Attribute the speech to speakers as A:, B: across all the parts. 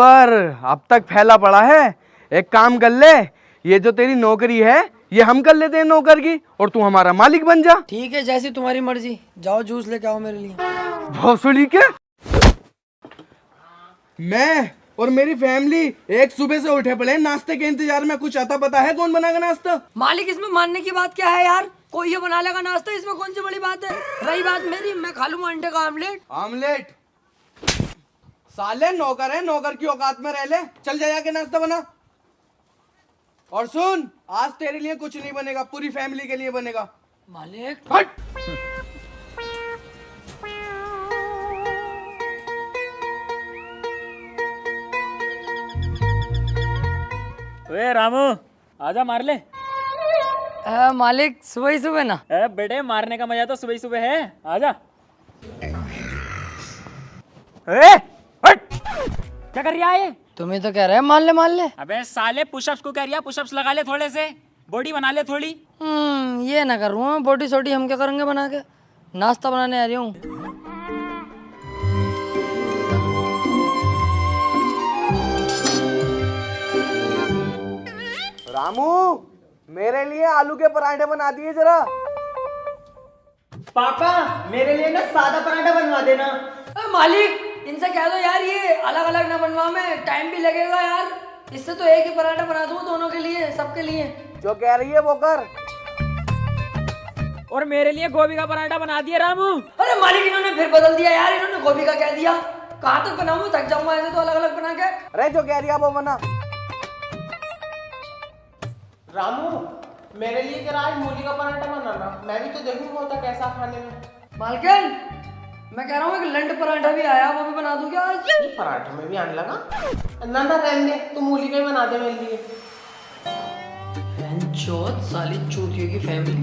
A: सुअर अब तक फैला पड़ा है। एक काम कर ले, ये जो तेरी नौकरी है ये हम कर लेते हैं नौकर की, और तू हमारा मालिक बन जा।
B: ठीक है, जैसी तुम्हारी मर्जी। जाओ जूस लेके आओ मेरे लिए।
A: भोसड़ी के मैं और मेरी फैमिली एक सुबह से उठे पड़े नाश्ते के इंतजार में। कुछ आता पता है कौन बनाएगा नाश्ता?
B: मालिक, इसमें मानने की बात क्या है यार? कोई ये बना लेगा नाश्ता, इसमें कौन सी बड़ी बात है? रही बात मेरी, मैं खा लूंगा अंडे का आमलेट।
A: आमलेट? साले नौकर है, नौकर की औकात में रह ले। चल जा जाके नाश्ता बना। और सुन, आज तेरे लिए कुछ नहीं बनेगा, पूरी फैमिली के लिए बनेगा।
B: मालिक
A: हट!
C: ओए रामू, आजा मार ले।
B: मालिक सुबह ही सुबह ना?
C: बेटे मारने का मजा तो सुबह ही सुबह है, आजा। ए, हट! क्या कर रहा है ये?
B: तुम्हें तो कह रहे हैं मान ले।
C: अबे साले पुशअप्स को कह रहा, पुशअप्स लगा ले थोड़े से, बॉडी बना ले थोड़ी।
B: ये ना करूँ मैं, बोटी सोटी हम क्या करेंगे बना के? नाश्ता बनाने आ रही हूँ।
A: रामू, मेरे लिए आलू के पराठे बना दिए जरा।
D: पापा मेरे लिए ना सादा पराठा बनवा देना।
B: मालिक, इनसे कह दो यार ये अलग अलग ना बनवा, में टाइम भी लगेगा यार। इससे तो एक ही पराठा बना दूँ दोनों के लिए, सबके लिए।
A: जो कह रही है वो कर।
C: और मेरे लिए गोभी का पराठा बना दिया रामू।
B: अरे मालिक, इन्होंने फिर बदल दिया यार, इन्होंने गोभी का कह दिया। कहाँ तक बनाऊँ, थक जाऊंगा ऐसे तो अलग अलग बना के।
A: अरे जो कह रही है वो बना।
D: रामू मेरे लिए जरा आज मूली का पराठा बनाना, मैं भी तो देखूंगा होता कैसा खाने में।
B: मालकिन, मैं कह रहा हूँ एक लंड पराठा भी आया, वो भी बना दूं क्या आज?
D: ये पराठे में भी आने लगा ना। रहने दे, तू मूली का ही बना दे मेरे लिए।
B: चौथ साली चूतियों की फैमिली।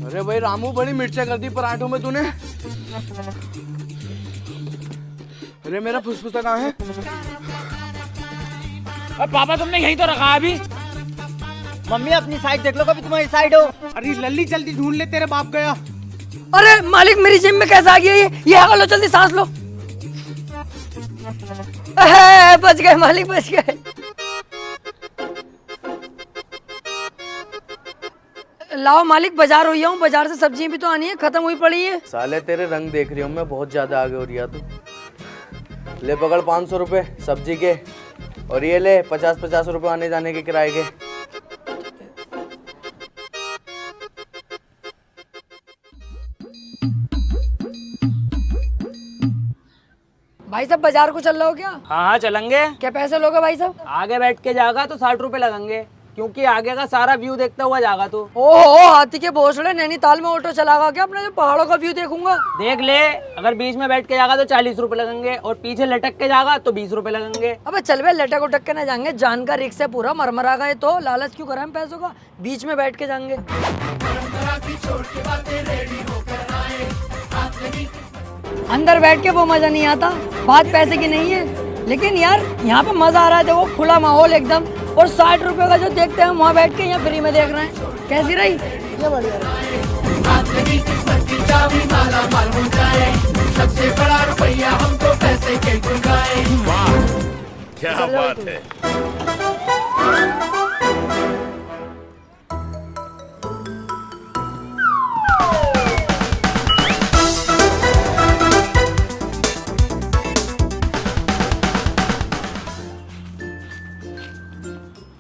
A: अरे भाई रामू, बड़ी मिर्चा कर दी पराठों में तूने। अरे मेरा फुसफुसा कहाँ है?
C: अब पापा तुमने यहीं तो रखा अभी।
D: मम्मी अपनी साइड देख लो, कभी तुम्हारी साइड हो।
A: अरे लल्ली जल्दी ढूंढ ले, तेरे बाप गया।
B: अरे मालिक, मेरी जेब में कैसा आ गया ये आगे लो, जल्दी सांस लो। बच गए मालिक, बच गए। लाओ मालिक, बाजार हुई हूँ, बाजार से सब्जियां भी तो आनी है, खत्म हुई पड़ी है।
A: साले तेरे रंग देख रही हूँ मैं, बहुत ज्यादा आगे हो रही है तू। ले पकड़ 500 रुपए सब्जी के, और ये ले 50-50 रुपए आने जाने के किराए के।
B: भाई साहब, बाजार को चल रहे हो क्या?
C: हाँ चलेंगे।
B: क्या पैसे लोगे भाई साहब?
C: आगे बैठ के जाएगा तो 60 रुपए लगेंगे, क्योंकि आगे का सारा व्यू देखता हुआ जाएगा तू।
B: ओहो, हाथी के भोसड़े, नैनीताल में ऑटो चलागा क्या अपने? जो पहाड़ों का व्यू देखूंगा।
C: देख ले, अगर बीच में बैठ के जाएगा तो 40 रुपए लगेंगे, और पीछे लटक के जाएगा तो 20 रुपए लगेंगे।
B: अबे चल बे, लटक उटक के ना जाएंगे, जान का रिक्स है पूरा, मरमरा गए तो लालच क्यों करें हम पैसों का? बीच में बैठ के जाएंगे। अंदर बैठ के वो मजा नहीं आता, बात पैसे की नहीं है, लेकिन यार यहाँ पे मजा आ रहा है। देखो खुला माहौल एकदम, और 60 रुपए का जो देखते हैं वहाँ बैठ के यहाँ फ्री में देख रहे हैं। कैसी रही? ये बढ़िया
E: सबसे बड़ा रुपया हमको पैसे के गुगाए। वाह क्या बात है।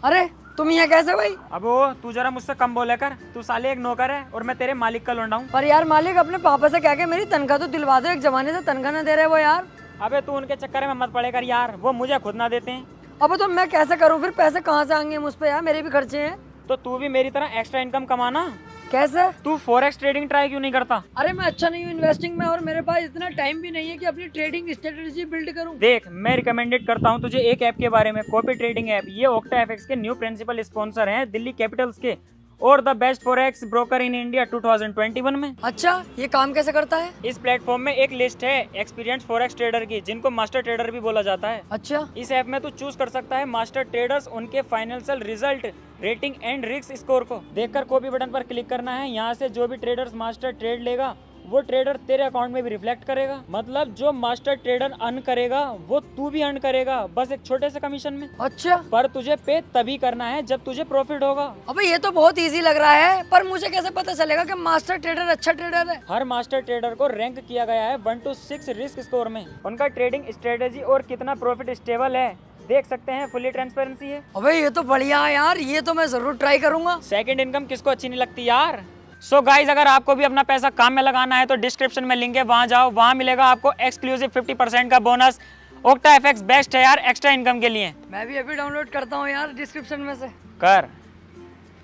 B: अरे तुम यहाँ कैसे भाई?
C: अब वो तू जरा मुझसे कम बोले कर, तू साले एक नौकर है और मैं तेरे मालिक का लौंडा हूँ।
B: पर यार मालिक, अपने पापा से कह के मेरी तनख्वाह तो दिलवा दो, एक जमाने से तनख्वाह ना दे रहे वो यार।
C: अबे तू उनके चक्कर में मत पड़े कर यार, वो मुझे खुद ना देते हैं।
B: अब तो मैं कैसे करूँ फिर? पैसे कहाँ से आएंगे मुझ पे यार, मेरे भी खर्चे हैं।
C: तो तू भी मेरी तरह एक्स्ट्रा इनकम कमाना।
B: कैसे?
C: तू फॉरेक्स ट्रेडिंग ट्राई क्यों नहीं करता?
B: अरे मैं अच्छा नहीं हूँ इन्वेस्टिंग में, और मेरे पास इतना टाइम भी नहीं है कि अपनी ट्रेडिंग स्ट्रेटेजी बिल्ड करूँ।
C: देख, मैं रिकमेंडेड करता हूँ तुझे एक ऐप के बारे में, कॉपी ट्रेडिंग ऐप। ये ओक्टा एफएक्स के न्यू प्रिंसिपल स्पॉन्सर हैं, दिल्ली कैपिटल्स के,
F: और the best forex broker in India 2021 में।
B: अच्छा, ये काम कैसे करता है?
F: इस प्लेटफॉर्म में एक लिस्ट है एक्सपीरियंस फॉरेक्स ट्रेडर की, जिनको मास्टर ट्रेडर भी बोला जाता है।
B: अच्छा,
F: इस ऐप में तू चूज कर सकता है मास्टर ट्रेडर्स, उनके financial result, rating and risk score को देखकर कॉपी बटन पर क्लिक करना है। यहाँ से जो भी ट्रेडर्स मास्टर ट्रेड लेगा वो ट्रेडर तेरे अकाउंट में भी रिफ्लेक्ट करेगा। मतलब जो मास्टर ट्रेडर अर्न करेगा वो तू भी अर्न करेगा, बस एक छोटे से कमीशन में।
B: अच्छा,
F: पर तुझे पे तभी करना है जब तुझे प्रॉफिट होगा।
B: अबे ये तो बहुत इजी लग रहा है, पर मुझे कैसे पता चलेगा कि मास्टर ट्रेडर अच्छा ट्रेडर है?
F: हर मास्टर ट्रेडर को रैंक किया गया है 1 to 6 रिस्क स्कोर में। उनका ट्रेडिंग स्ट्रेटेजी और कितना प्रॉफिट स्टेबल है देख सकते हैं, फुली ट्रांसपेरेंसी है।
B: अबे ये तो बढ़िया है यार, ये तो मैं जरूर ट्राई करूंगा।
F: सेकंड इनकम किसको अच्छी नहीं लगती यार। सो गाइज, अगर आपको भी अपना पैसा काम में लगाना है तो डिस्क्रिप्शन में लिंक है, वहां जाओ, वहां मिलेगा आपको एक्सक्लूसिव 50% का बोनस। ओक्टा एफएक्स बेस्ट है यार एक्स्ट्रा इनकम के लिए।
B: मैं भी अभी डाउनलोड करता हूँ यार डिस्क्रिप्शन में से।
F: कर।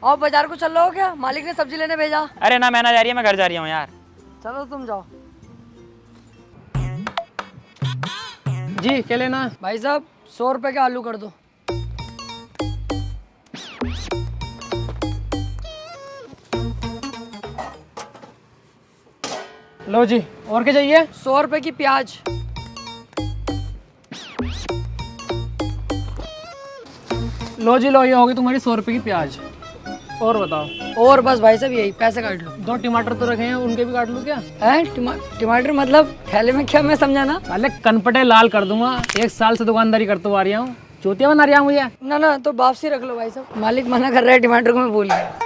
B: और बाजार को चल रहे हो क्या? मालिक ने सब्जी लेने भेजा।
F: अरे ना, मैं ना जा रही है, मैं घर जा रही हूँ यार।
B: चलो तुम जाओ।
C: जी क्या लेना?
B: भाई साहब 100 रुपए के आलू कर दो।
C: लो जी, और क्या चाहिए?
B: 100 रुपए की प्याज।
C: लो जी लो, ये होगी तुम्हारी 100 रुपए की प्याज। और बताओ।
B: और बस भाई साहब यही, पैसे काट लो।
C: 2 टमाटर तो रखे हैं, उनके भी काट लूँ क्या?
B: है टमाटर मतलब थैले में क्या? मैं समझा ना।
C: साले कनपटे लाल कर दूंगा, 1 साल से दुकानदारी करते हुआ आ रहा हूँ, चौथिया बना रहा हूँ मुझे।
B: ना तो वापसी रख लो भाई साहब, मालिक मना कर रहा है टमाटर को, मैं भूल गया।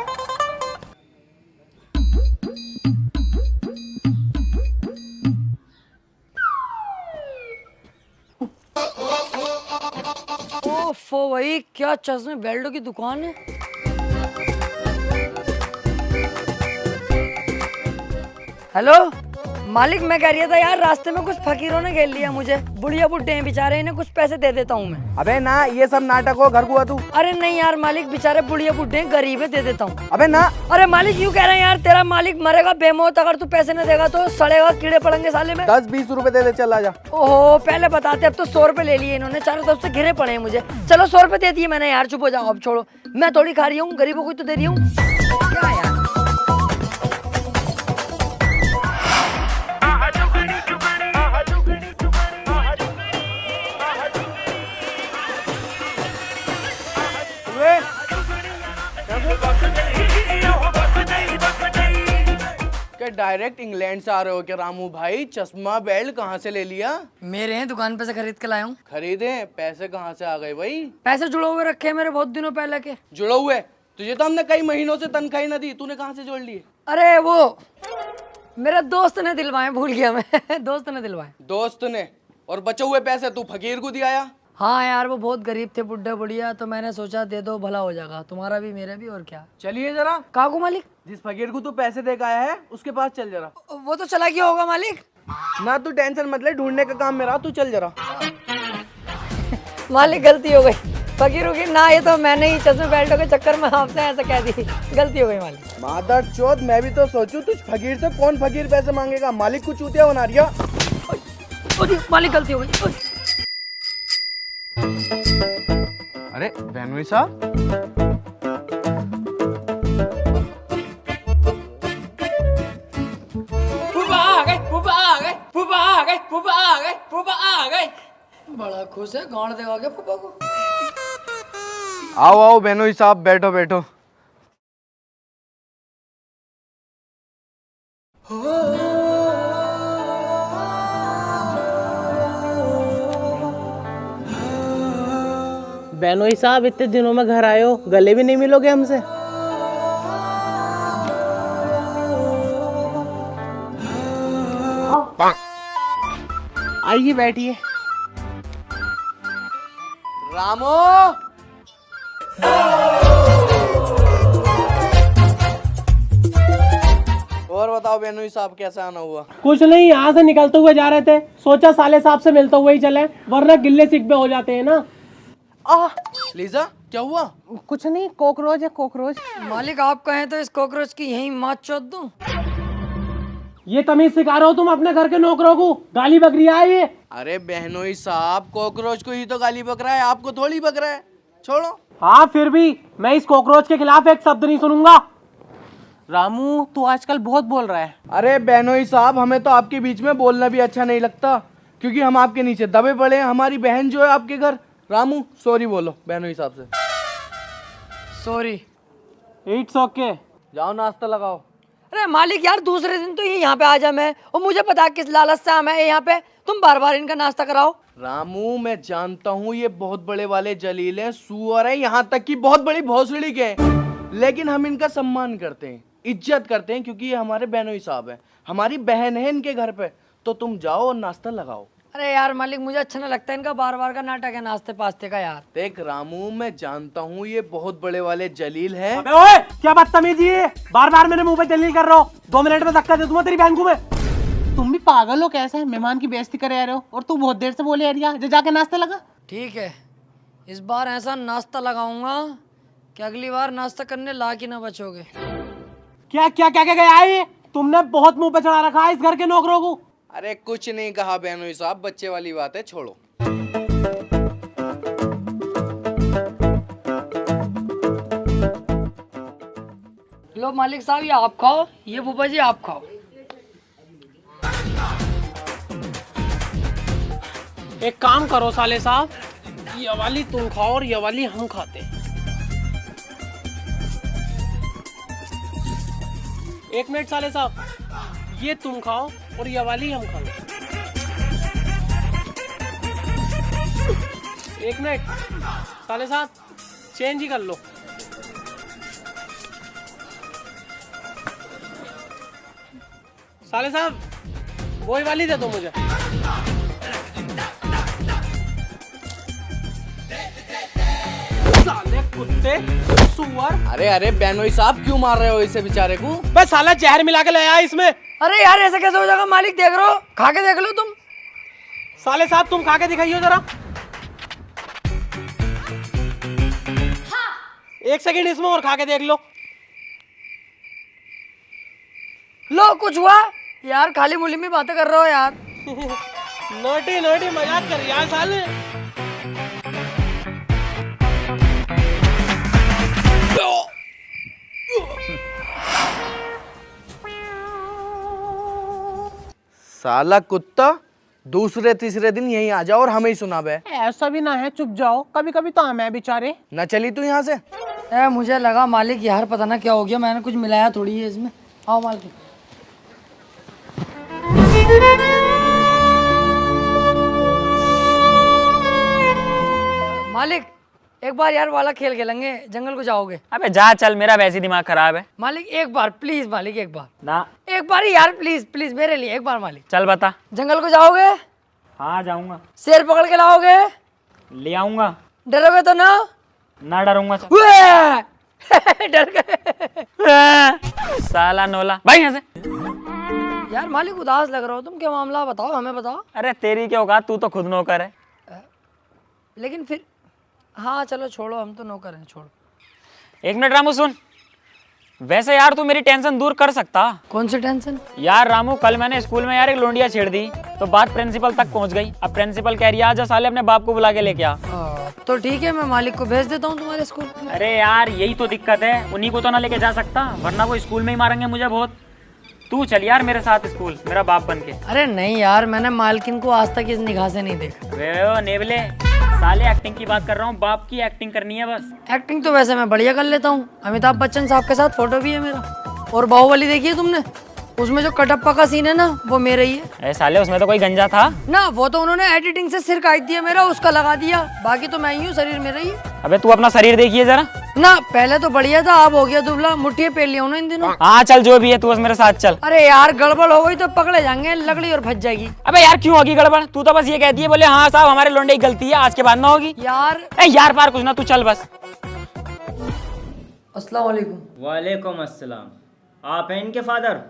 B: ओफो भाई, क्या चश्मे बेल्टो की दुकान है। हेलो मालिक, मैं कह रहा था यार, रास्ते में कुछ फकीरों ने घेर लिया मुझे, बुढ़िया बुढ़े हैं बेचारे, इन्हें कुछ पैसे दे देता हूँ मैं।
A: अबे ना, ये सब नाटक हो, घर को आ तू।
B: अरे नहीं यार मालिक, बेचारे बुढ़िया बुढ़े हैं, गरीब है, दे देता हूँ।
A: अबे ना।
B: अरे मालिक यूँ कह रहे हैं यार, तेरा मालिक मरेगा बेमौत, अगर तू पैसे न देगा तो सड़ेगा, कीड़े पड़ेंगे साले में।
A: 10-20 रुपए दे दे, चल आ जा।
B: ओहो, पहले बताते, अब तो 100 रुपए ले लिए इन्होंने, चारों तरफ से घिरे पड़े हैं मुझे। चलो 100 रुपए दे दिए मैंने यार, चुप हो जाओ अब, छोड़ो, मैं थोड़ी खा रही हूँ, गरीबों को तो दे रही हूँ। क्या यार,
A: क्या डायरेक्ट इंग्लैंड से आ रहे हो क्या रामू भाई? चश्मा बेल्ट कहाँ से ले लिया?
B: मेरे हैं, दुकान पे से खरीद के लाया हूँ।
A: खरीदे? पैसे कहाँ से आ गए भाई?
B: पैसे जुड़े हुए रखे हैं मेरे बहुत दिनों पहले के।
A: जुड़े हुए? तुझे तो हमने कई महीनों से तनख्वाही न दी, तूने कहाँ से जोड़ लिए?
B: अरे वो मेरा दोस्त ने दिलवाए, भूल गया मैं। दोस्त ने दिलवाए।
A: दोस्त ने? और बचे हुए पैसे तू फकीर को दिया?
B: हाँ यार, वो बहुत गरीब थे, बुढ़ा बुढ़िया, तो मैंने सोचा दे दो, भला हो जाएगा, तुम्हारा भी मेरा भी, और क्या।
A: चलिए जरा।
B: काकू मालिक,
A: जिस फकीर को तू पैसे दे के आया है उसके पास चल जरा।
B: वो तो चला गया होगा मालिक।
A: ना तू टेंशन मत ले, ढूंढने का काम मेरा, तू चल जरा।
B: मालिक गलती हो गई, फकीरों की ना, ये तो मैंने ही चश्मे बेल्टों के चक्कर में आपसे ऐसा कह दी, गलती हो गई मालिक।
A: मादर चौथ, मैं भी तो सोचूं तुझ फकीर से कौन फकीर पैसे मांगेगा, मालिक को चूतिया बना रिया।
B: मालिक गलती हो गई।
A: अरे बहनोई साहब,
B: बड़ा खुश है, गांड देगा क्या फूफा को?
A: आओ आओ बहनोई साहब, बैठो बैठो।
D: बेनोई साहब, इतने दिनों में घर आए हो, गले भी नहीं मिलोगे हमसे? आइए बैठिए।
A: रामो, और बताओ बेनोई साहब, कैसा आना हुआ?
D: कुछ नहीं, यहाँ से निकलते हुए जा रहे थे, सोचा साले साहब से मिलते हुए ही चले, वरना गिल्ले सिक पे हो जाते हैं ना।
A: लीजा, क्या हुआ?
D: कुछ नहीं, कॉकरोच है, कॉकरोच।
B: मालिक आप कहें तो इस कॉकरोच की यहीं मात चोद दूं?
D: ये तमीज सिखा रहे हो तुम अपने घर के नौकरों को? गाली बक रही है ये।
A: अरे बहनोई साहब, कॉकरोच को ही तो गाली बक रहा है, आपको थोड़ी बक रहा है, छोड़ो।
D: हाँ फिर भी मैं इस कॉकरोच के खिलाफ एक शब्द नहीं सुनूंगा। रामू तू आजकल बहुत बोल रहा है।
A: अरे बेनोई साहब, हमें तो आपके बीच में बोलना भी अच्छा नहीं लगता, क्योंकि हम आपके नीचे दबे पड़े हैं। हमारी बहन जो है आपके घर। रामू सॉरी बोलो बेनोई साहब से।
B: सॉरी।
D: It's okay.
A: जाओ नाश्ता लगाओ।
B: अरे मालिक यार, दूसरे दिन तो ये यहाँ पे आ जा मैं, और मुझे पता है किस लालच से आया यहाँ पे, तुम बार बार इनका नाश्ता कराओ।
A: रामू मैं जानता हूँ ये बहुत बड़े वाले जलील हैं, सुअर हैं, यहाँ तक कि बहुत बड़ी भोसड़ी के हैं, लेकिन हम इनका सम्मान करते हैं, इज्जत करते हैं, क्योंकि ये हमारे बेनोई साहब हैं, हमारी बहन है इनके घर पे। तो तुम जाओ और नाश्ता लगाओ।
B: अरे यार मालिक, मुझे अच्छा नहीं लगता इनका बार बार का नाटक है नाश्ते पास्ते का यार।
A: देख रामू, मैं जानता हूँ ये बहुत बड़े वाले जलील हैं।
D: अबे ओए, क्या बदतमीजी है, बार बार मेरे मुंह पे जलील कर रहे हो। 2 मिनट में धक्का दे दूंगा तेरी बहन को मैं। तुम भी पागल हो कैसे, मेहमान की बेइज्जती करे आ रहे हो, और तू बहुत देर से बोले एरिया जो जाके नाश्ता लगा।
B: ठीक है, इस बार ऐसा नाश्ता लगाऊंगा कि अगली बार नाश्ता करने लायक ही ना बचोगे।
D: क्या क्या क्या क्या गया है, तुमने बहुत मुंह पे चढ़ा रखा है इस घर के नौकरों को।
A: अरे कुछ नहीं कहा बेनोई साहब, बच्चे वाली बात है, छोड़ो।
B: लो मालिक साहब, ये आप खाओ, ये फूफा जी आप खाओ।
D: एक काम करो साले साहब, ये वाली तुम खाओ और ये वाली हम खाते हैं। 1 मिनट साले साहब, ये तुम खाओ और ये वाली हम खाएंगे। 1 मिनट साले साहब, चेंज ही कर लो। साले साहब वही वाली दे दो मुझे। साले कुत्ते सुअर।
A: अरे अरे बेनोई साहब, क्यों मार रहे हो इसे बेचारे को?
D: बस साला जहर मिला के लाया इसमें।
B: अरे यार ऐसा कैसे हो जाएगा मालिक, देख रहे हो, खा के देख लो तुम।
D: साले साहब तुम खा के दिखाइए जरा। 1 सेकंड इसमें और खा के देख लो।
B: लो कुछ हुआ यार, खाली मुली में बातें कर रहे हो यार।
D: नोटी नोटी मजाक कर यार साले।
A: साला कुत्ता, दूसरे तीसरे दिन यहीं आ जाओ और हमें ही सुना बे।
D: ऐसा भी ना है, चुप जाओ, कभी कभी तो हमें बेचारे।
A: न चली तू यहाँ से।
B: मुझे लगा मालिक यार पता ना क्या हो गया, मैंने कुछ मिलाया थोड़ी है इसमें। आओ मालिक। मालिक एक बार यार वाला खेल खेलेंगे, जंगल को जाओगे?
C: अबे जा चल, मेरा वैसे ही दिमाग खराब है।
B: मालिक एक बार प्लीज, मालिक एक बार
C: ना,
B: एक बार यार प्लीज प्लीज मेरे लिए एक बार मालिक।
C: चल बता।
B: जंगल को जाओगे?
C: हाँ जाऊंगा।
B: शेर पकड़ के लाओगे?
C: ले आऊंगा।
B: डरोगे तो ना?
C: ना डरूंगा।
B: डर गए
C: साला नोला, भाई यहाँ से।
B: यार मालिक उदास लग रहा हो तुम, क्या मामला बताओ, हमें बताओ।
C: अरे तेरी क्या औकात, तू तो खुद नौकर है।
B: लेकिन फिर हाँ चलो छोड़ो, हम तो नौकर हैं, छोड़ो।
C: 1 मिनट रामू सुन, वैसे यार तू मेरी टेंशन दूर कर सकता।
B: कौन सी टेंशन?
C: यार रामू, कल मैंने स्कूल में यार एक लोंडिया छेड़ दी, तो बात प्रिंसिपल तक पहुंच गई। अब प्रिंसिपल कह रही है आजा साले अपने बाप को बुला के लेके आ।
B: तो ठीक है, मैं मालिक को भेज देता हूँ तुम्हारे स्कूल।
C: अरे यार यही तो दिक्कत है, उन्हीं को तो ना लेके जा सकता, वरना वो स्कूल में ही मारेंगे मुझे बहुत। तू चल यार मेरे साथ स्कूल, मेरा बाप बन के।
B: अरे नहीं यार, मैंने मालकिन को आज तक इस निगाह से नहीं देखा।
C: वे ओ नेवले, साले एक्टिंग की बात कर रहा हूँ, बाप की एक्टिंग करनी है बस।
B: एक्टिंग तो वैसे मैं बढ़िया कर लेता हूँ, अमिताभ बच्चन साहब के साथ फोटो भी है मेरा। और बाहुबली देखी है तुमने? उसमें जो कटप्पा का सीन है ना, वो मेरा ही है।
C: अरे साले उसमें तो कोई गंजा था
B: ना, वो तो उन्होंने एडिटिंग से सिर काट दिया मेरा, उसका लगा दिया, बाकी तो मैं ही हूँ, शरीर मेरा ही है।
C: अबे तू अपना शरीर देखिए जरा।
B: ना पहले तो बढ़िया था, अब हो गया दुबला, मुट्ठी पेल लिया इन दिनों।
C: हाँ चल जो भी है, तू बस मेरे साथ चल।
B: अरे यार गड़बड़ हो गई तो पकड़े जाएंगे, लकड़ी और फंस जाएगी।
C: अबे यार क्यों होगी गड़बड़, तू तो बस ये कहती है बोले हाँ साहब हमारे लोंडे की गलती है, आज के बाद ना होगी।
B: यार
C: यार पार कुछ ना, तू चल बस।
B: अस्सलाम वालेकुम।
G: वालेकुम अस्सलाम। आप हैं इनके फादर?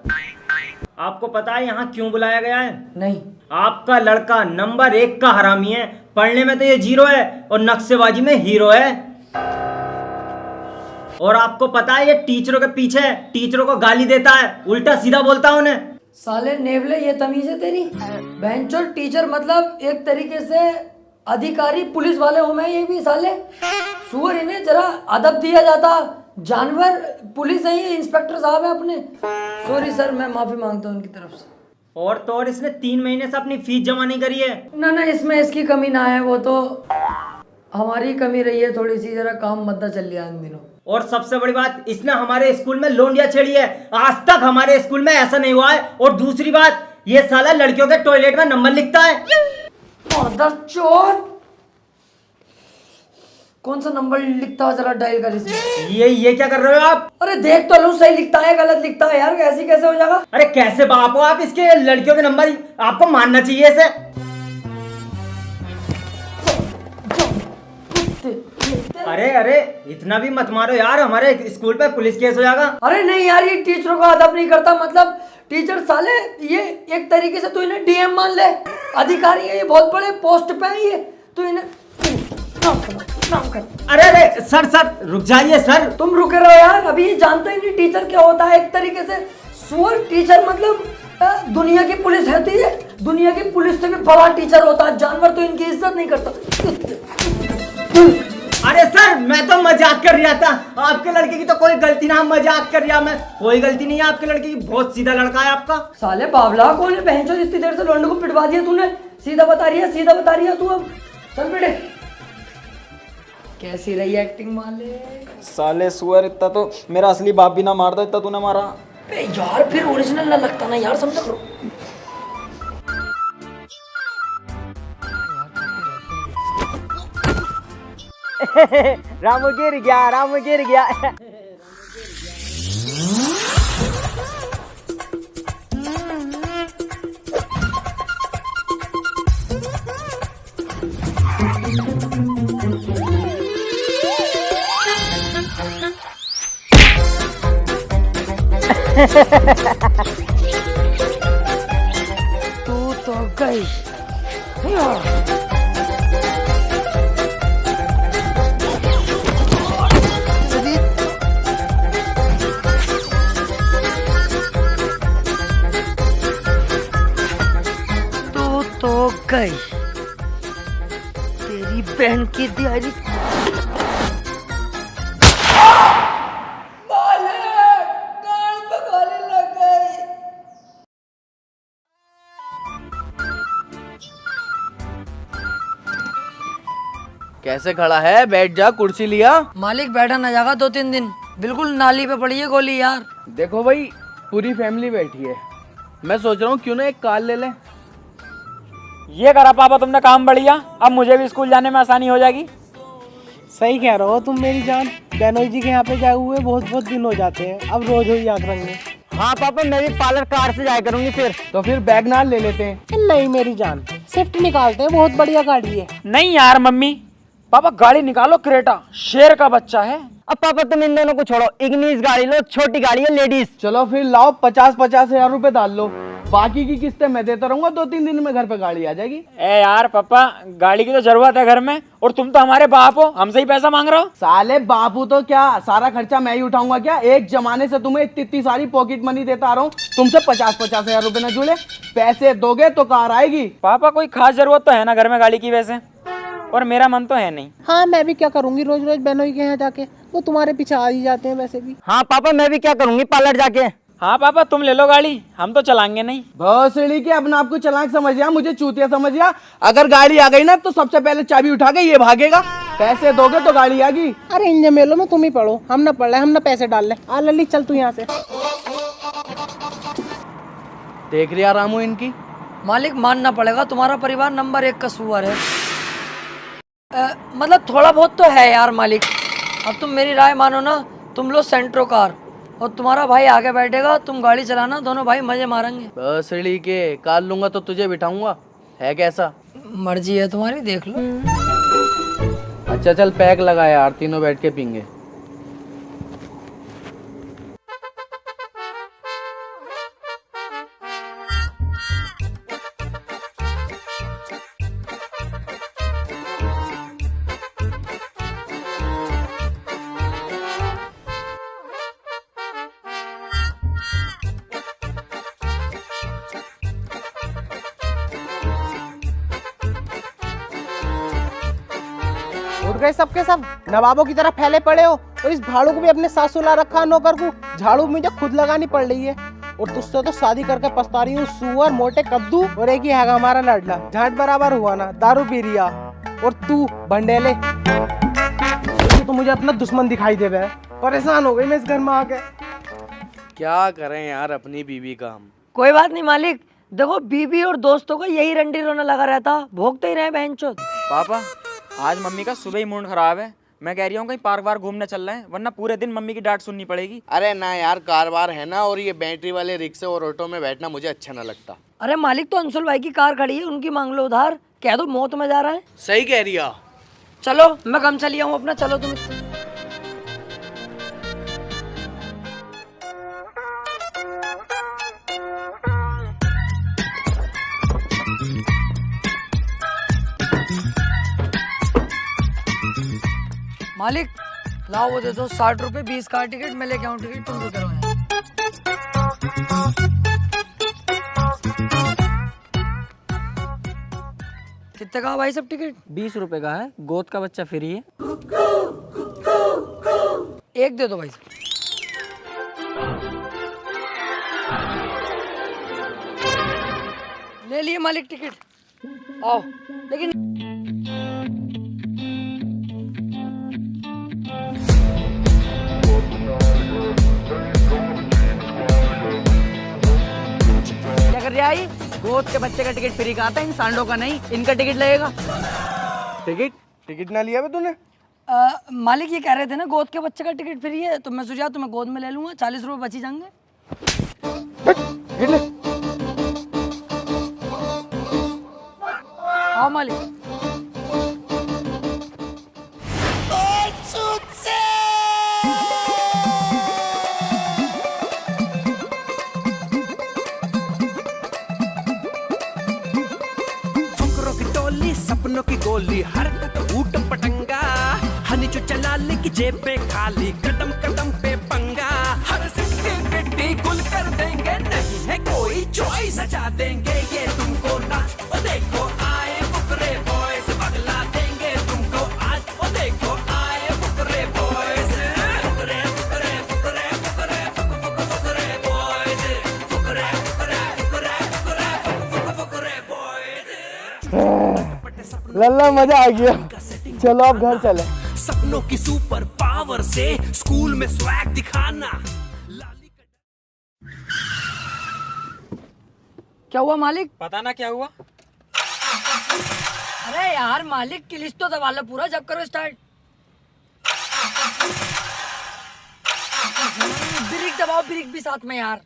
G: आपको पता है यहाँ क्यों बुलाया गया है?
B: नहीं।
G: आपका लड़का नंबर 1 का हरामी है, पढ़ने में तो ये 0 है और नक्शेबाजी में हीरो है। और आपको पता है ये टीचरों के पीछे है, टीचरों को गाली देता है, उल्टा सीधा बोलता है उन्हें।
B: साले नेवले, ये तमीज है तेरी? बेंचोर टीचर मतलब एक तरीके से अधिकारी पुलिस वाले हो मैं, ये भी साले सुअर, इन्हें जरा अदब दिया जाता, जानवर पुलिस है ये, इंस्पेक्टर साहब है अपने। सॉरी सर, मैं माफी मांगता हूँ उनकी तरफ से।
G: और तो और इसने 3 महीने से अपनी फीस जमा नहीं करी है।
B: ना ना, इसमें इसकी कमी ना है, वो तो हमारी कमी रही है थोड़ी सी, जरा काम मद्दा चल रहा है इन दिनों।
G: और सबसे बड़ी बात, इसने हमारे स्कूल में लोंडिया छेड़ी है। आज तक हमारे स्कूल में ऐसा नहीं हुआ है। और दूसरी बात, ये साला लड़कियों के टॉयलेट में नंबर लिखता है।
B: चोर कौन सा नंबर लिखता है, जरा डायल कर इसमें।
G: ये क्या कर रहे हो आप?
B: अरे देख तो लूं, सही लिखता है गलत लिखता है यार, ऐसे कैसे हो जाएगा।
G: अरे कैसे बाप हो आप इसके? लड़कियों के नंबर आपको मानना चाहिए इसे। अरे अरे इतना भी मत मारो यार, हमारे स्कूल पे पुलिस केस हो जाएगा।
B: अरे नहीं यार, ये टीचरों का अदब नहीं करता, मतलब टीचर साले ये एक तरीके से तू इन्हें डीएम मान ले, अधिकारी है ये, बहुत बड़े पोस्ट पे है ये, तू इन्हें नाम कर।
G: अरे अरे सर रुक जाइए सर।
B: तुम रुके रहो यार, अभी ये जानते ही नहीं टीचर क्या होता है। एक तरीके से सुअर टीचर, मतलब दुनिया की पुलिस है, तो ये दुनिया की पुलिस से भी बड़ा टीचर होता है। जानवर तो इनकी इज्जत नहीं करता।
G: अरे सर मैं तो मजाक कर रहा था, आपके लड़के की तो कोई गलती ना, मजाक कर रहा मैं, कोई गलती नहीं है आपके लड़के की, बहुत सीधा लड़का है आपका।
B: साले बाबला कौन है बहन चोद, इतनी देर से लौंडे को पिटवा दिया तूने, सीधा बता रही है तू। अब चल बेटे, कैसी रही एक्टिंग वाले?
H: साले सुअर, इतना तो मेरा असली बाप भी ना मारता इतना तूने मारा।
B: बे यार फिर ओरिजिनल ना लगता ना यार, समझ करो।
G: रामू गिर गया।
B: तू तो गई। तू तो गई, तेरी बहन की दिहाड़ी।
A: कैसे खड़ा है? बैठ जा, कुर्सी लिया।
B: मालिक बैठा ना जाएगा 2-3 दिन, बिल्कुल नाली पे पड़ी है गोली यार।
A: देखो भाई, पूरी फैमिली बैठी है, मैं सोच रहा हूँ क्यों ना एक कार ले लें।
F: ये करा पापा तुमने काम बढ़िया, अब मुझे भी स्कूल जाने में आसानी हो जाएगी।
D: सही कह रहे हो तुम मेरी जान। बेनोई जी के यहाँ पे जाए हुए बहुत दिन हो जाते हैं, अब रोज हुई आग रंग।
G: हाँ पापा, मैं भी पार्लर कार से जाया करूंगी फिर।
A: तो फिर वैगनार ले लेते हैं।
D: नहीं मेरी जान, स्विफ्ट निकालते हैं, बहुत बढ़िया गाड़ी है।
F: नहीं यार मम्मी पापा, गाड़ी निकालो क्रेटा, शेर का बच्चा है।
G: अब पापा तुम इन दोनों को छोड़ो, इग्निस गाड़ी लो, छोटी गाड़ी है लेडीज।
A: चलो फिर लाओ, 50-50 हजार रुपए डाल लो, बाकी की किस्तें मैं देता रहूंगा, 2-3 दिन में घर पे गाड़ी आ जाएगी।
F: ए यार पापा, गाड़ी की तो जरूरत है घर में, और तुम तो हमारे बाप हो, हमसे ही पैसा मांग रहे हो।
A: साले बापू तो क्या, सारा खर्चा मैं ही उठाऊंगा क्या? एक जमाने से तुम्हें इतनी सारी पॉकेट मनी देता आ रहा हूँ, तुमसे 50-50 हजार रुपए न जुड़े। पैसे दोगे तो कार आएगी।
F: पापा कोई खास जरूरत तो है ना घर में गाड़ी की वैसे, और मेरा मन तो है नहीं।
D: हाँ मैं भी क्या करूंगी, रोज रोज बेनोई के यहाँ जाके, वो तुम्हारे पीछे आ ही जाते हैं वैसे भी।
G: हाँ पापा, मैं भी क्या करूंगी पार्लर जाके।
F: हाँ पापा तुम ले लो गाड़ी, हम तो चलाएंगे नहीं।
A: भोसड़ी के अपने आप को चालाक समझ गया, मुझे चूतिया समझ गया। अगर गाड़ी आ गई ना तो सबसे पहले चाबी उठा के ये भागेगा, पैसे दोगे तो गाड़ी आएगी।
D: अरे इन जमेलों में तुम ही पढ़ो, हम ना पढ़ रहे, हम ना पैसे डाल रहे। आ लली चल तू यहाँ से।
A: देख रिया रामू इनकी।
B: मालिक मानना पड़ेगा, तुम्हारा परिवार नंबर 1 का सुअर है। मतलब थोड़ा बहुत तो है यार मालिक। अब तुम मेरी राय मानो ना, तुम लो सेंट्रो कार और तुम्हारा भाई आगे बैठेगा, तुम गाड़ी चलाना, दोनों भाई मजे मारेंगे।
A: भोसड़ी के कार लूंगा तो तुझे बिठाऊंगा, है कैसा?
B: मर्जी है तुम्हारी, देख लो।
A: अच्छा चल पैक लगा यार, तीनों बैठ के पीएंगे।
D: उठ गए सबके सब, नवाबों की तरह फैले पड़े हो, और इस भाड़ू को भी अपने साथ सुला रखा है नौकर को। झाड़ू मुझे खुद लगानी पड़ रही है, और तुझसे तो शादी करके पछता रही हूँ, सुअर मोटे कद्दू। और एक ही है हमारा लाडला, झाट बराबर हुआ ना, दारू पी रिया। और तू भंडेले, तो मुझे अपना दुश्मन दिखाई दे रहा है। परेशान हो गई मैं इस घर में आके।
A: क्या करें यार अपनी बीवी का हम।
B: कोई बात नहीं मालिक, देखो बीबी और दोस्तों का यही रंडी रोना लगा रहता, भोगते ही रहे बहनचोद।
F: पापा आज मम्मी का सुबह ही मूड खराब है, मैं कह रही हूँ कहीं पार्क वार्क घूमने चल रहे हैं, वरना पूरे दिन मम्मी की डांट सुननी पड़ेगी।
A: अरे ना यार, कारवार है ना, और ये बैटरी वाले रिक्शे और ऑटो में बैठना मुझे अच्छा ना लगता।
B: अरे मालिक, तो अंशुल भाई की कार खड़ी है, उनकी मांग लो उधार, कह दो मौत में जा रहा है।
A: सही कह रही है।
B: चलो मैं कम चली आऊँ अपना, चलो तुम। मालिक लाओ वो दे दो, 60 रुपए 20 का टिकट, मैं लेके आऊँ टिकट, तुम रुके रहो यहाँ। कितने का भाई सब टिकट?
F: 20 रुपए का है, गोद का बच्चा फ्री है।
B: एक दे दो भाई साहब। ले लिए मालिक टिकट, आओ। लेकिन क्या कर रहा है? गोद के बच्चे का टिकट फ्री का आता है, इन सांडों का नहीं, इनका टिकट लगेगा।
A: टिकट ना लिया बे तूने?
B: मालिक ये कह रहे थे ना गोद के बच्चे का टिकट फ्री है, तो मैं सोचा तुम्हें गोद में ले लूंगा, 40 रुपए बची जाएंगे। हाँ मालिक।
E: सपनों की गोली, हरकत ऊट पटंगा, हनी जो चला ले की जेब पे खाली, कदम कदम पे पंगा, हर सिक्के गिट्टी गुल कर देंगे, नहीं है कोई चॉइस, सजा देंगे ये तुमको ना। ओ देखो आए फुकरे बॉयज, बगला देंगे तुमको आज। ओ देखो आए Fukrey boys, Fukrey Fukrey Fukrey Fukrey Fukrey boys, Fukrey Fukrey Fukrey Fukrey Fukrey boys.
A: लल्ला मजा आ गया, चलो अब घर चले।
E: सपनों की सुपर पावर से स्कूल में स्वैग दिखाना।
B: क्या हुआ मालिक?
F: पता ना क्या हुआ।
B: अरे यार मालिक की लिस्ट तो दबा लो पूरा, जब करो स्टार्ट। ब्रेक दबाओ, ब्रेक भी साथ में यार।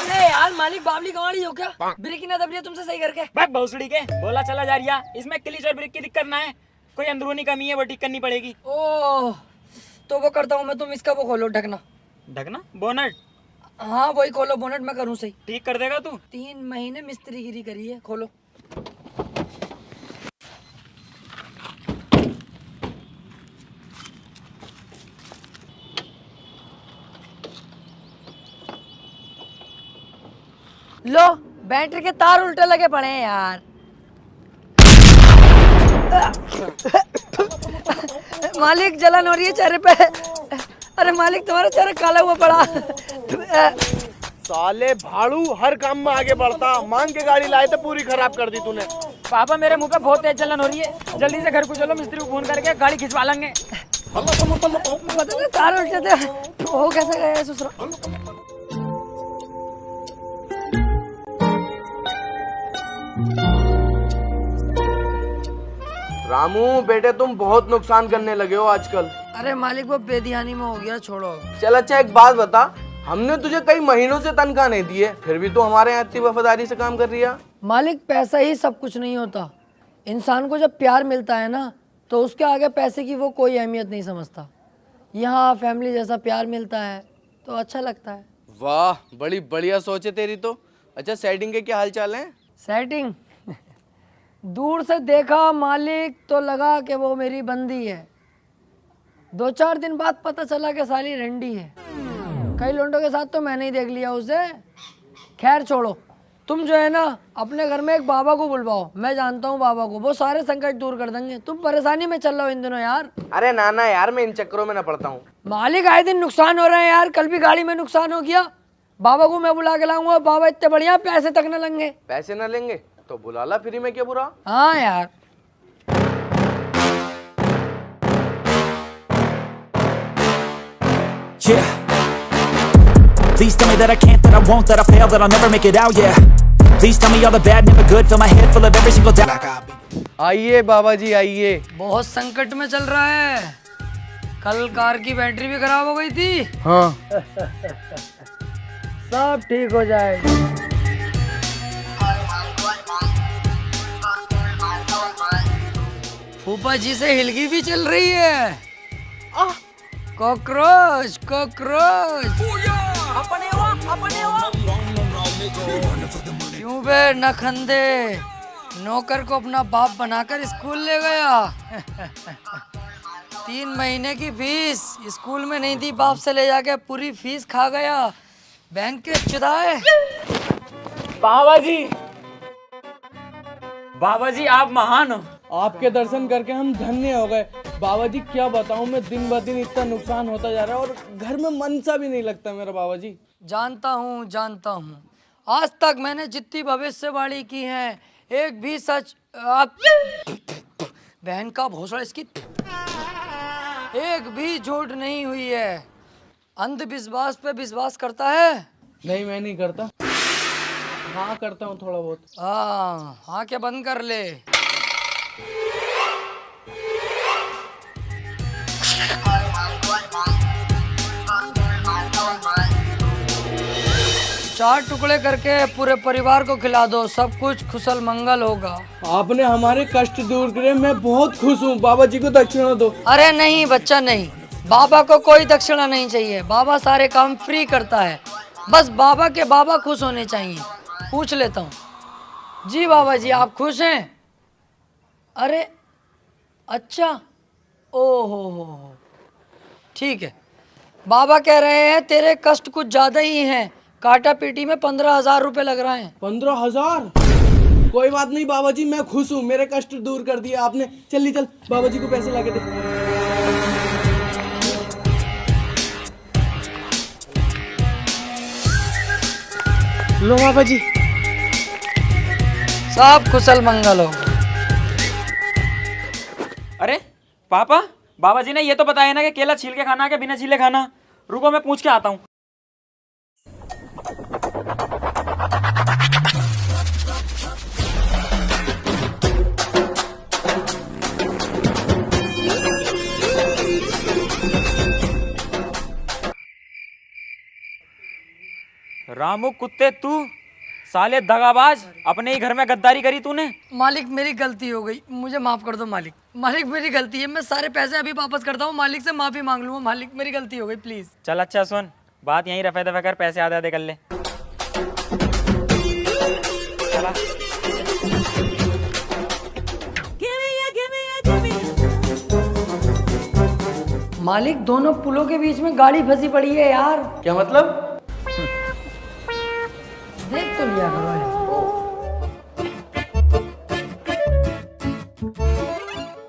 B: अरे यार मालिक बावली गंवाड़ी हो क्या? ब्रेक ही ना दब रही है तुमसे सही करके।
F: बस भोसड़ी के बोला चला जा रिया, इसमें क्लिच और ब्रेक की दिक्कत ना है, कोई अंदरूनी कमी है वो ठीक करनी पड़ेगी।
B: ओह तो वो करता हूँ मैं, तुम इसका वो खोलो ढकना।
F: ढकना? बोनट?
B: हाँ वही खोलो, बोनट मैं करूँ सही।
F: ठीक कर देगा तू?
B: 3 महीने मिस्त्रीगिरी करी है, खोलो। लो बैटरी के तार उल्टे लगे पड़े हैं यार। मालिक जलन हो रही है चेहरे पे। अरे मालिक तुम्हारा चेहरा काला हुआ पड़ा।
A: साले भाड़ू हर काम में आगे बढ़ता, मांग के गाड़ी लाए थे पूरी खराब कर दी तूने।
F: पापा मेरे मुंह पे बहुत तेज जलन हो रही है, जल्दी से घर को चलो, मिस्त्री को फोन करके गाड़ी खिंचवा लेंगे।
B: तार उल्टे थे, वो कैसे गए ससुरा?
A: रामू बेटे तुम बहुत नुकसान करने लगे हो आजकल।
B: अरे मालिक वो बेध्यानी में हो गया, छोड़ो।
A: चल अच्छा एक बात बता, हमने तुझे कई महीनों से तनख्वाह नहीं दी है, फिर भी तू हमारे यहाँ इतनी वफादारी से काम कर रही है।
B: मालिक पैसा ही सब कुछ नहीं होता, इंसान को जब प्यार मिलता है ना तो उसके आगे पैसे की वो कोई अहमियत नहीं समझता। यहाँ फैमिली जैसा प्यार मिलता है तो अच्छा लगता है।
A: वाह बड़ी बढ़िया सोच है तेरी तो। अच्छा सेटिंग के क्या हाल चाल है?
B: सेटिंग दूर से देखा मालिक तो लगा कि वो मेरी बंदी है, 2-4 दिन बाद पता चला कि साली रंडी है। कई लोंडों के साथ तो मैंने ही देख लिया उसे। खैर छोड़ो, तुम जो है ना अपने घर में एक बाबा को बुलवाओ, मैं जानता हूँ बाबा को, वो सारे संकट दूर कर देंगे। तुम परेशानी में चल रहे हो इन दिनों यार।
A: अरे नाना यार, मैं इन चक्करों में ना पड़ता हूँ।
B: मालिक आए दिन नुकसान हो रहे हैं यार, कल भी गाड़ी में नुकसान हो गया। बाबा को मैं बुला के लाऊंगा, बाबा इतने बढ़िया पैसे तक न लेंगे।
A: पैसे ना लेंगे तो बुला ला, फ्री में क्या बुरा।
B: हाँ यार।
E: Yeah. Please tell me that I can't, that I won't, that I fail, that I'll never make it out, yeah. Please tell me all the bad, never good, fill my head full of every single doubt.
A: आइए बाबा जी आइए।
B: बहुत संकट में चल रहा है, कल car की बैटरी भी खराब हो गई थी।
A: हाँ
B: सब ठीक हो जाएगा। फूफा जी से हिलगी भी चल रही है। Cockroach cockroach. क्यों बे नखंदे, नौकर को अपना बाप बनाकर स्कूल ले गया। 3 महीने की फीस स्कूल में नहीं दी, बाप से ले जाके पूरी फीस खा गया। बैंक के चुदाए।
C: बाबा जी आप महान हो।
A: आपके दर्शन करके हम धन्य हो गए। बाबा जी क्या बताऊं, मैं दिन ब दिन इतना नुकसान होता जा रहा है और घर में मन सा भी नहीं लगता मेरा बाबा जी।
B: जानता हूँ, आज तक मैंने जितनी भविष्यवाणी की है एक भी सच बहन का भोसड़ा इसकी एक भी झूठ नहीं हुई है। अंधविश्वास पे विश्वास करता है?
A: नहीं मैं नहीं करता। हाँ करता हूँ थोड़ा बहुत।
B: हाँ क्या बंद कर ले। चार टुकड़े करके पूरे परिवार को खिला दो, सब कुछ कुशल मंगल होगा।
A: आपने हमारे कष्ट दूर करे, मैं बहुत खुश हूँ। बाबा जी को दक्षिणा दो।
B: अरे नहीं बच्चा नहीं, बाबा को कोई दक्षिणा नहीं चाहिए, बाबा सारे काम फ्री करता है। बस बाबा के बाबा खुश होने चाहिए। पूछ लेता हूँ जी बाबा जी आप खुश हैं? अरे अच्छा, ओहो ठीक है। बाबा कह रहे हैं तेरे कष्ट कुछ ज्यादा ही हैं, काटा पीटी में 15,000 रुपए लग रहे हैं।
A: 15,000? कोई बात नहीं बाबा जी, मैं खुश हूँ, मेरे कष्ट दूर कर दिए आपने। चल बाबा जी को पैसे लाके दे। लो बाबा जी।
B: सब कुशल मंगल हो।
C: अरे पापा, बाबा जी ने ये तो बताया ना कि केला छील के खाना है कि बिना छीले खाना। रुको मैं पूछ के आता हूँ। रामू कुत्ते, तू साले दगाबाज, अपने ही घर में गद्दारी करी तूने।
B: मालिक मेरी गलती हो गई, मुझे माफ कर दो मालिक। मालिक मेरी गलती है, मैं सारे पैसे अभी वापस करता हूँ, मालिक से माफी मांग लूंगा। मालिक मेरी गलती हो गई, प्लीज।
C: चल अच्छा सुन, बात यहीं रफे दफे कर, पैसे आधे आधे कर ले। चला।
B: मालिक दोनों पुलों के बीच में गाड़ी फंसी पड़ी है यार।
A: क्या मतलब?
B: देख तो लिया करो यार।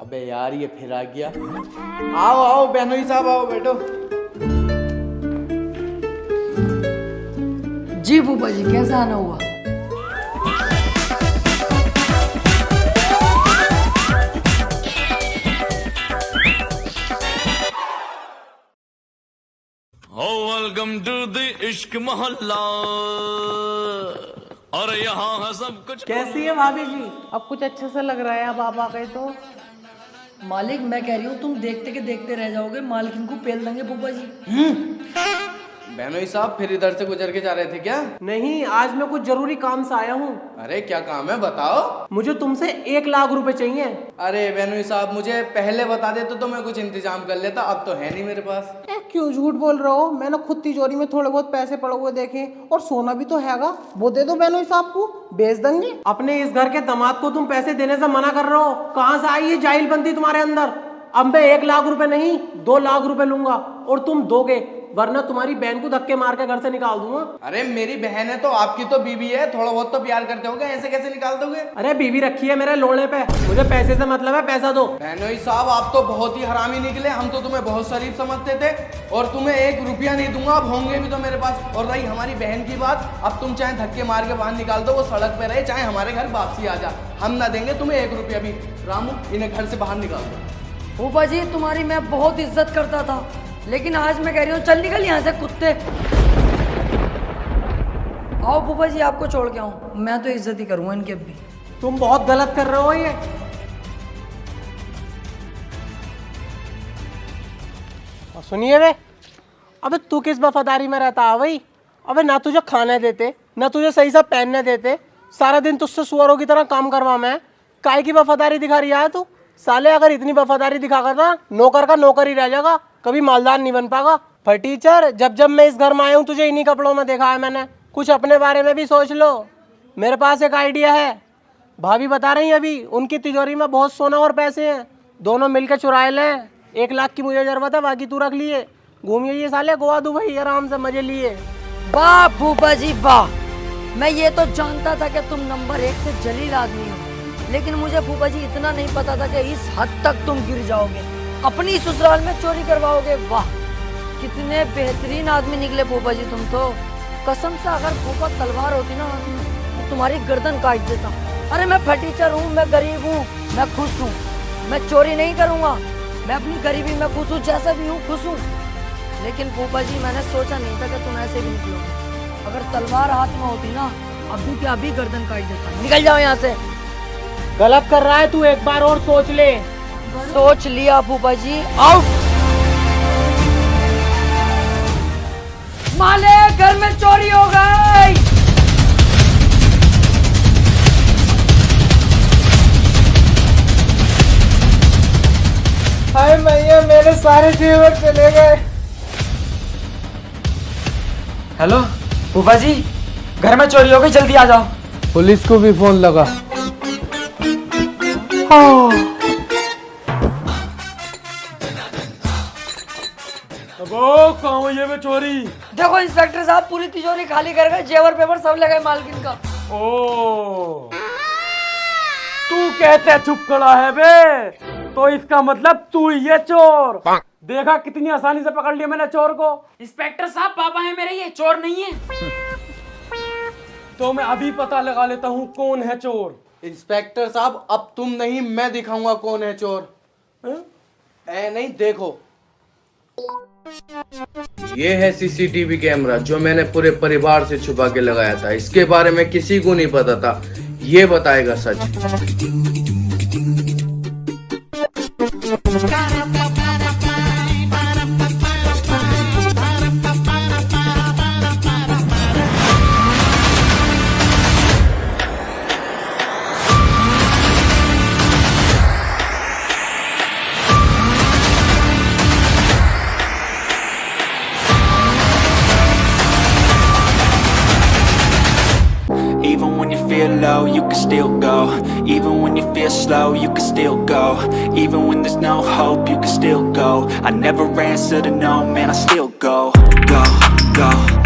A: अबे यार ये फिर आ गया। आओ आओ बहनोई साहब आओ, बैठो।
B: जी फूफा जी कैसा आना हुआ?
I: वेलकम टू द इश्क मोहल्ला, और यहाँ है सब कुछ।
D: कैसी है भाभी जी? अब कुछ अच्छा सा लग रहा है अब आप आ गए तो।
B: मालिक मैं कह रही हूँ तुम देखते के देखते रह जाओगे, मालिक को पेल देंगे फूफा जी।
A: बहनोई साहब फिर इधर से गुजर के जा रहे थे क्या?
D: नहीं, आज मैं कुछ जरूरी काम से आया हूँ।
A: अरे क्या काम है बताओ।
D: मुझे तुमसे 1 लाख रुपए चाहिए।
A: अरे बहनोई साहब मुझे पहले बता देते तो मैं कुछ इंतजाम कर लेता, अब तो है नहीं मेरे पास।
D: क्यों झूठ बोल रहे हो? मैंने खुद तिजोरी में थोड़े बहुत पैसे पड़े हुए देखे, और सोना भी तो हैगा, वो दे दो बहनोई साहब को, बेच देंगे। अपने इस घर के दामाद को तुम पैसे देने से मना कर रहे हो, कहाँ से आई ये जाहिलबंदी तुम्हारे अंदर? अब मैं 1 लाख रुपए नहीं 2 लाख रुपए लूंगा, और तुम दोगे वरना तुम्हारी बहन को धक्के मार के घर से निकाल दूंगा।
A: अरे मेरी बहन है तो आपकी तो बीवी है, थोड़ा बहुत तो प्यार करते होगे, ऐसे कैसे निकाल दोगे?
D: अरे बीवी रखी है मेरे लोड़े पे, मुझे पैसे से मतलब है, पैसा दो।
A: बहनोई साहब आप तो बहुत ही हरामी निकले, हम तो तुम्हें बहुत शरीफ समझते थे और तुम्हें 1 रुपया नहीं दूंगा, अब होंगे भी तो मेरे पास। और रही हमारी बहन की बात, अब तुम चाहे धक्के मार के बाहर निकाल दो, वो सड़क पे रहे, चाहे हमारे घर वापसी आ जा, हम ना देंगे तुम्हें 1 रुपया भी। रामू इन्हें घर से बाहर निकाल दो।
B: फूफा जी तुम्हारी मैं बहुत इज्जत करता था, लेकिन आज मैं कह रही हूँ चल निकल यहाँ से कुत्ते। आओ फूफा जी आपको छोड़ के आऊँ, मैं तो इज्जत ही करूँगा इनकी अब भी।
D: तुम बहुत गलत कर रहे हो ये। और सुनिए वे, अबे तू किस वफादारी में रहता है भाई? अबे ना तुझे खाने देते, ना तुझे सही से पहनने देते, सारा दिन तुझसे सुअरों की तरह काम करवा मैं, काय की वफादारी दिखा रही है तू? साले अगर इतनी वफादारी दिखा कर ना, नौकर का नौकर ही रह जाएगा, कभी मालदार नहीं बन पाएगा। पर टीचर जब जब मैं इस घर में आया हूँ तुझे इन्हीं कपड़ों में देखा है मैंने, कुछ अपने बारे में भी सोच लो। मेरे पास एक आइडिया है, भाभी बता रही है अभी, उनकी तिजोरी में बहुत सोना और पैसे हैं, दोनों मिलकर चुराए लें। 1 लाख की मुझे जरूरत है, बाकी तू रख लिए, घूमिए ये साले गोवा दुबई आराम से मजे लिए।
B: वाह फूफा जी वाह, मैं ये तो जानता था कि तुम नंबर 1 से जलील आदमी हो, लेकिन मुझे फूफा जी इतना नहीं पता था कि इस हद तक तुम गिर जाओगे, अपनी ससुराल में चोरी करवाओगे। वाह कितने बेहतरीन आदमी निकले फूफा जी तुम तो। कसम से अगर फूफा तलवार होती ना तो तुम्हारी गर्दन काट देता। अरे मैं फटीचर हूँ, मैं गरीब हूँ, मैं खुश हूँ, मैं चोरी नहीं करूँगा, मैं अपनी गरीबी में खुश हूँ, जैसा भी हूँ खुश हूँ। लेकिन फूफा जी मैंने सोचा नहीं था कि तुम ऐसे भी निकलोगे। अगर तलवार हाथ में होती ना अभी के अभी गर्दन काट देता। निकल जाओ यहाँ से।
D: गलत कर रहा है तू, एक बार और सोच ले।
B: सोच लिया फूफा जी, आउट। माले घर में चोरी हो गई।
D: हाय मैया मेरे सारे जेवर चले गए।
H: हेलो फूफा जी, घर में चोरी हो गई, जल्दी आ जाओ।
D: पुलिस को भी फोन लगा।
H: ये में चोरी?
B: देखो इंस्पेक्टर साहब पूरी तिजोरी खाली कर गए, जेवर पेपर सब लगे मालकिन का।
H: ओ तू कहते चुप खड़ा है बे, तो इसका मतलब तू ही है चोर। देखा कितनी आसानी से पकड़ लिया मैंने चोर को।
C: इंस्पेक्टर साहब पापा है मेरे, ये चोर नहीं है।
H: तो मैं अभी पता लगा लेता हूँ कौन है चोर।
A: इंस्पेक्टर साहब अब तुम नहीं मैं दिखाऊंगा कौन है चोर। ऐ नहीं देखो, ये है सीसीटीवी कैमरा जो मैंने पूरे परिवार से छुपा के लगाया था, इसके बारे में किसी को नहीं पता था, ये बताएगा सच।
E: Even when you feel low, you can still go. Even when you feel slow, you can still go. Even when there's no hope, you can still go. I never answer to no, man, I still go. Go, go.